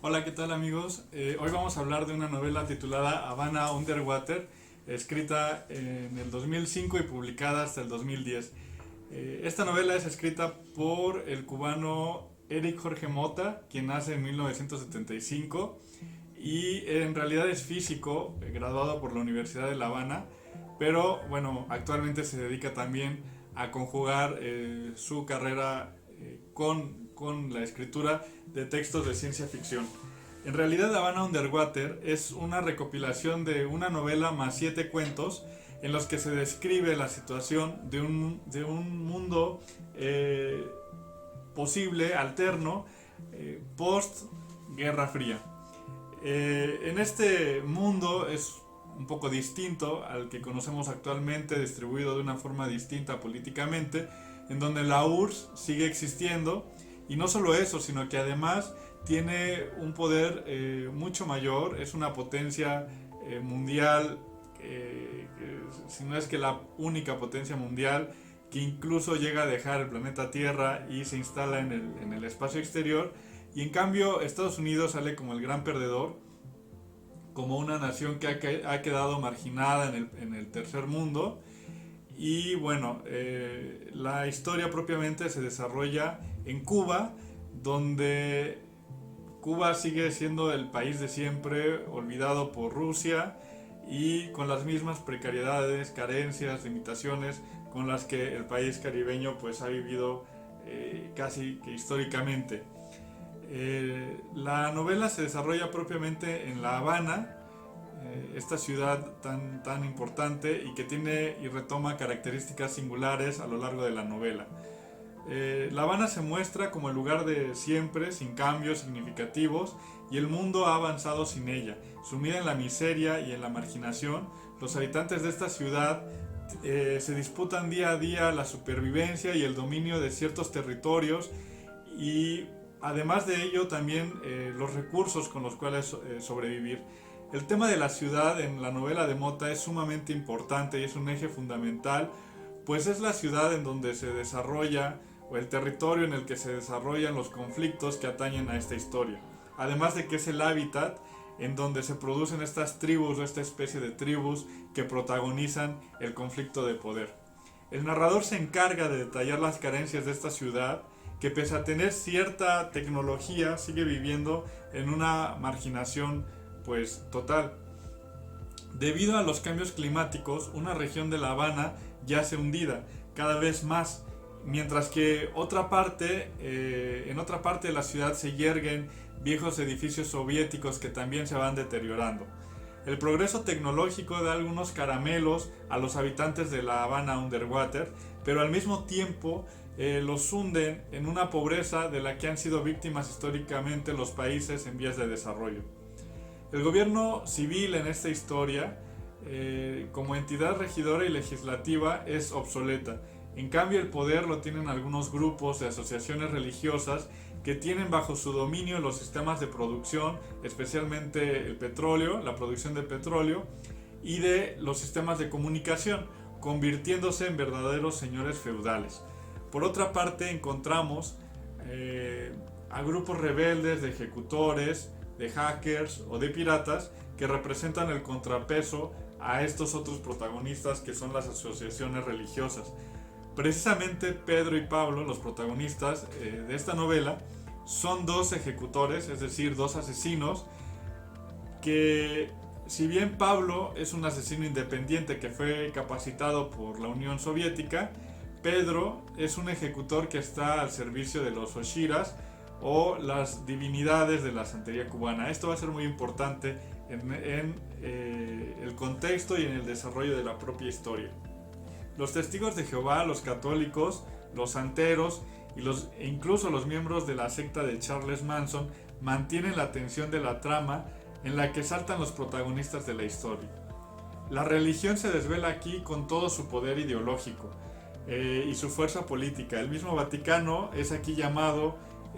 Hola, ¿qué tal amigos? Hoy vamos a hablar de una novela titulada Havana Underwater, escrita en el 2005 y publicada hasta el 2010. Esta novela es escrita por el cubano Eric Jorge Mota, quien nace en 1975 y en realidad es físico, graduado por la Universidad de La Habana, pero bueno, actualmente se dedica también a conjugar su carrera con la escritura de textos de ciencia ficción. En realidad, Havana Underwater es una recopilación de una novela más 7 cuentos en los que se describe la situación de un mundo eh, posible, alterno, post Guerra Fría. En este mundo es un poco distinto al que conocemos actualmente, distribuido de una forma distinta políticamente, en donde la URSS sigue existiendo y no solo eso, sino que además tiene un poder mucho mayor, es una potencia mundial, si no es que la única potencia mundial, que incluso llega a dejar el planeta Tierra y se instala en el espacio exterior. Y en cambio Estados Unidos sale como el gran perdedor, como una nación que ha quedado marginada en el tercer mundo. Y bueno, la historia propiamente se desarrolla en Cuba, donde Cuba sigue siendo el país de siempre, olvidado por Rusia y con las mismas precariedades, carencias, limitaciones con las que el país caribeño pues ha vivido casi que históricamente. La novela se desarrolla propiamente en La Habana, esta ciudad tan importante y que tiene y retoma características singulares a lo largo de la novela. La Habana se muestra como el lugar de siempre, sin cambios significativos, y el mundo ha avanzado sin ella. Sumida en la miseria y en la marginación, los habitantes de esta ciudad se disputan día a día la supervivencia y el dominio de ciertos territorios y además de ello también los recursos con los cuales sobrevivir. El tema de la ciudad en la novela de Mota es sumamente importante y es un eje fundamental, pues es la ciudad en donde se desarrolla o el territorio en el que se desarrollan los conflictos que atañen a esta historia. Además de que es el hábitat en donde se producen estas tribus o esta especie de tribus que protagonizan el conflicto de poder. El narrador se encarga de detallar las carencias de esta ciudad que pese a tener cierta tecnología sigue viviendo en una marginación pues total. Debido a los cambios climáticos, una región de La Habana yace hundida cada vez más, mientras que en otra parte de la ciudad se yerguen viejos edificios soviéticos que también se van deteriorando. El progreso tecnológico da algunos caramelos a los habitantes de La Habana Underwater, pero al mismo tiempo los hunden en una pobreza de la que han sido víctimas históricamente los países en vías de desarrollo. El gobierno civil en esta historia, como entidad regidora y legislativa, es obsoleta. En cambio, el poder lo tienen algunos grupos de asociaciones religiosas que tienen bajo su dominio los sistemas de producción, especialmente el petróleo, la producción de petróleo, y de los sistemas de comunicación, convirtiéndose en verdaderos señores feudales. Por otra parte, encontramos a grupos rebeldes de ejecutores, de hackers o de piratas que representan el contrapeso a estos otros protagonistas que son las asociaciones religiosas. Precisamente Pedro y Pablo, los protagonistas de esta novela, son dos ejecutores, es decir, dos asesinos, que si bien Pablo es un asesino independiente que fue capacitado por la Unión Soviética, Pedro es un ejecutor que está al servicio de los Oshiras o las divinidades de la santería cubana. Esto va a ser muy importante en el contexto y en el desarrollo de la propia historia. Los testigos de Jehová, los católicos, los santeros e incluso los miembros de la secta de Charles Manson mantienen la tensión de la trama en la que saltan los protagonistas de la historia. La religión se desvela aquí con todo su poder ideológico y su fuerza política. El mismo Vaticano es aquí llamado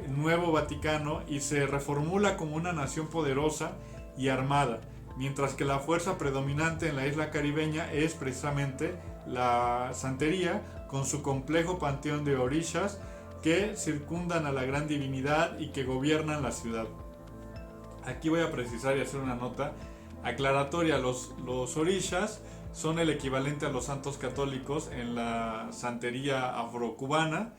Nuevo Vaticano y se reformula como una nación poderosa y armada, mientras que la fuerza predominante en la isla caribeña es precisamente la santería, con su complejo panteón de orishas que circundan a la gran divinidad y que gobiernan la ciudad. Aquí voy a precisar y hacer una nota aclaratoria. Los orishas son el equivalente a los santos católicos en la santería afrocubana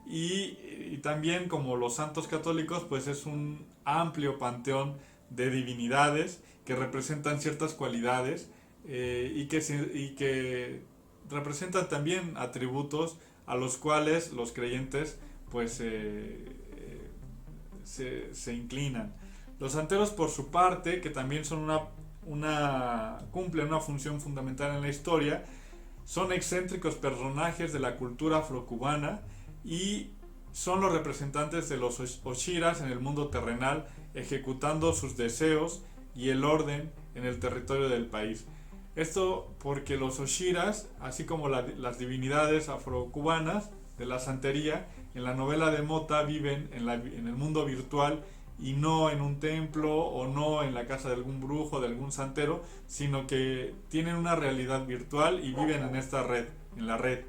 y también como los santos católicos pues es un amplio panteón de divinidades que representan ciertas cualidades y que representan también atributos a los cuales los creyentes pues se inclinan. Los santeros por su parte, que también son cumplen una función fundamental en la historia, son excéntricos personajes de la cultura afrocubana y son los representantes de los Oshiras en el mundo terrenal, ejecutando sus deseos y el orden en el territorio del país. Esto porque los Oshiras, así como las divinidades afrocubanas de la santería, en la novela de Mota viven en el mundo virtual y no en un templo o no en la casa de algún brujo, de algún santero, sino que tienen una realidad virtual y viven en esta red, en la red.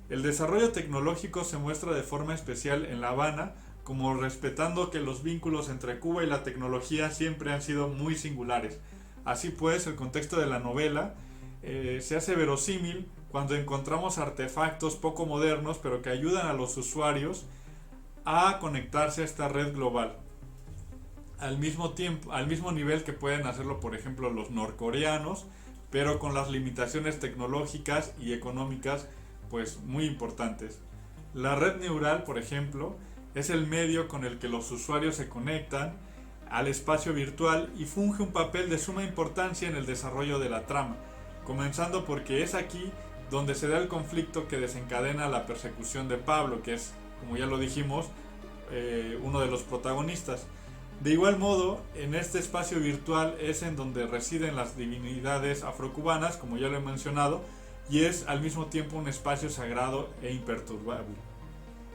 El desarrollo tecnológico se muestra de forma especial en La Habana, como respetando que los vínculos entre Cuba y la tecnología siempre han sido muy singulares. Así pues, el contexto de la novela se hace verosímil cuando encontramos artefactos poco modernos, pero que ayudan a los usuarios a conectarse a esta red global. Al mismo nivel que pueden hacerlo, por ejemplo, los norcoreanos, pero con las limitaciones tecnológicas y económicas pues muy importantes. La red neural, por ejemplo, es el medio con el que los usuarios se conectan al espacio virtual y funge un papel de suma importancia en el desarrollo de la trama, comenzando porque es aquí donde se da el conflicto que desencadena la persecución de Pablo, que es, como ya lo dijimos, uno de los protagonistas. De igual modo, en este espacio virtual es en donde residen las divinidades afrocubanas, como ya lo he mencionado, y es al mismo tiempo un espacio sagrado e imperturbable.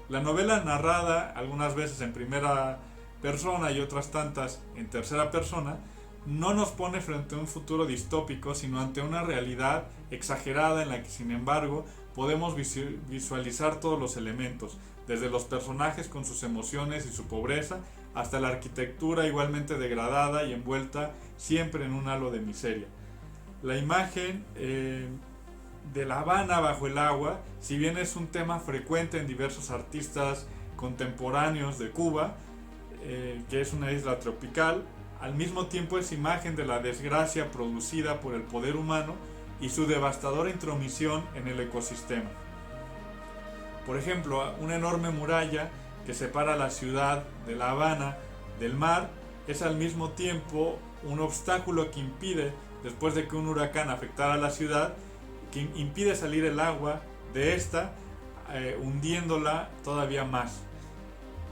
La novela, narrada algunas veces en primera persona y otras tantas en tercera persona, no nos pone frente a un futuro distópico, sino ante una realidad exagerada en la que, sin embargo, podemos visualizar todos los elementos, desde los personajes con sus emociones y su pobreza, hasta la arquitectura igualmente degradada y envuelta siempre en un halo de miseria. La imagen de La Habana bajo el agua, si bien es un tema frecuente en diversos artistas contemporáneos de Cuba, que es una isla tropical, al mismo tiempo es imagen de la desgracia producida por el poder humano y su devastadora intromisión en el ecosistema. Por ejemplo, una enorme muralla que separa la ciudad de La Habana del mar es al mismo tiempo un obstáculo que impide, después de que un huracán afectara la ciudad, que impide salir el agua de esta, hundiéndola todavía más.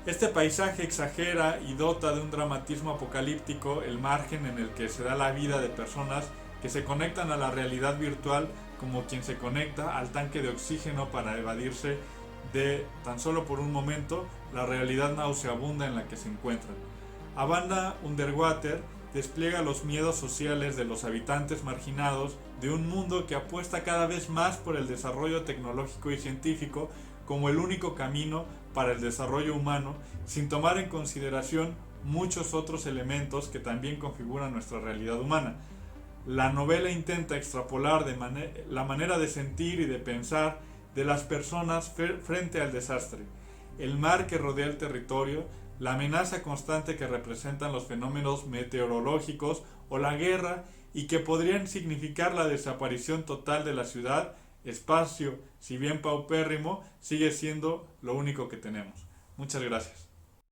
Este paisaje exagera y dota de un dramatismo apocalíptico el margen en el que se da la vida de personas que se conectan a la realidad virtual como quien se conecta al tanque de oxígeno para evadirse de, tan solo por un momento, la realidad nauseabunda en la que se encuentran. Habana Underwater despliega los miedos sociales de los habitantes marginados de un mundo que apuesta cada vez más por el desarrollo tecnológico y científico como el único camino para el desarrollo humano, sin tomar en consideración muchos otros elementos que también configuran nuestra realidad humana. La novela intenta extrapolar la manera de sentir y de pensar de las personas frente al desastre, el mar que rodea el territorio, la amenaza constante que representan los fenómenos meteorológicos o la guerra y que podrían significar la desaparición total de la ciudad. Espacio, si bien paupérrimo, sigue siendo lo único que tenemos. Muchas gracias.